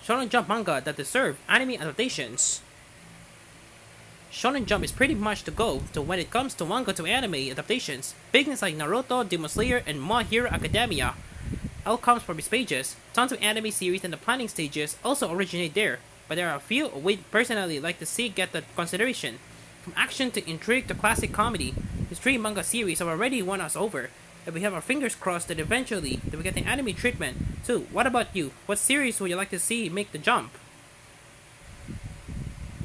Shonen Jump manga that deserve anime adaptations. Shonen Jump is pretty much the go-to when it comes to manga to anime adaptations. Big names like Naruto, Demon Slayer, and My Hero Academia all comes from its pages. Tons of anime series in the planning stages also originate there, but there are a few we personally like to see get that consideration. From action to intrigue to classic comedy, these three manga series have already won us over, and we have our fingers crossed that eventually they will get the anime treatment. So, what about you? What series would you like to see make the jump?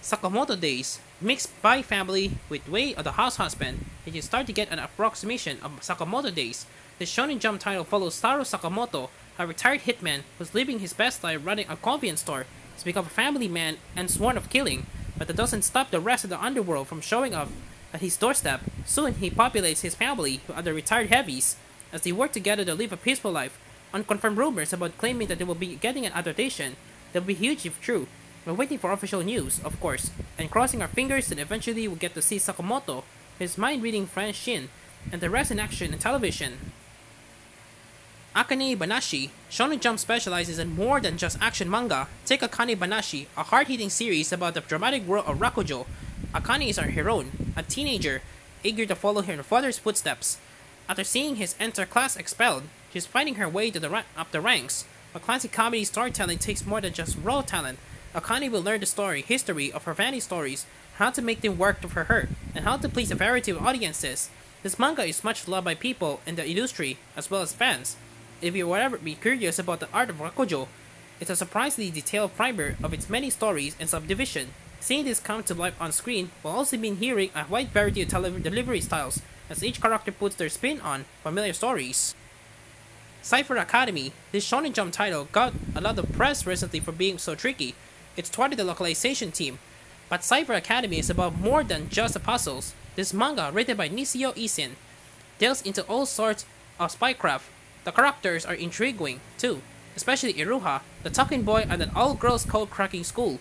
Sakamoto Days. Mixed by family with Way of the House Husband, and you start to get an approximation of Sakamoto Days. The Shonen Jump title follows Taro Sakamoto, a retired hitman who's living his best life running a convenience store. He's become a family man and sworn of killing, but that doesn't stop the rest of the underworld from showing up at his doorstep. Soon he populates his family with other retired heavies. As they work together to live a peaceful life, unconfirmed rumors about claiming that they will be getting an adaptation that will be huge if true. We're waiting for official news, of course, and crossing our fingers that eventually we'll get to see Sakamoto, his mind-reading friend Shin, and the rest in action and television. Akane Banashi. Shonen Jump specializes in more than just action manga. Take Akane Banashi, a hard-hitting series about the dramatic world of Rakujo. Akane is our heroine, a teenager, eager to follow her father's footsteps. After seeing his entire class expelled, she's fighting her way to up the ranks. But classic comedy storytelling takes more than just raw talent. Akane will learn the history of her family stories, how to make them work for her, and how to please a variety of audiences. This manga is much loved by people in the industry, as well as fans. If you would ever be curious about the art of Rakujo, it's a surprisingly detailed primer of its many stories and subdivision. Seeing this come to life on screen will also mean hearing a wide variety of delivery styles, as each character puts their spin on familiar stories. Cypher Academy. This Shonen Jump title got a lot of press recently for being so tricky. It's toward the localization team, but Cypher Academy is about more than just the puzzles. This manga, written by Nisio Isin, delves into all sorts of spycraft. The characters are intriguing, too, especially Iruha, the talking boy at an all-girls code-cracking school.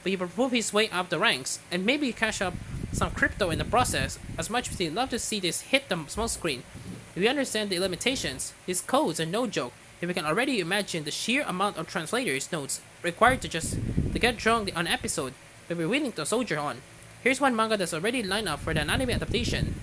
But he will move his way up the ranks, and maybe cash up some crypto in the process, as much as we'd love to see this hit the small screen. If we understand the limitations, these codes are no joke, if we can already imagine the sheer amount of translators' notes required to get drawn on an episode, but we're willing to soldier on. Here's one manga that's already lined up for the anime adaptation.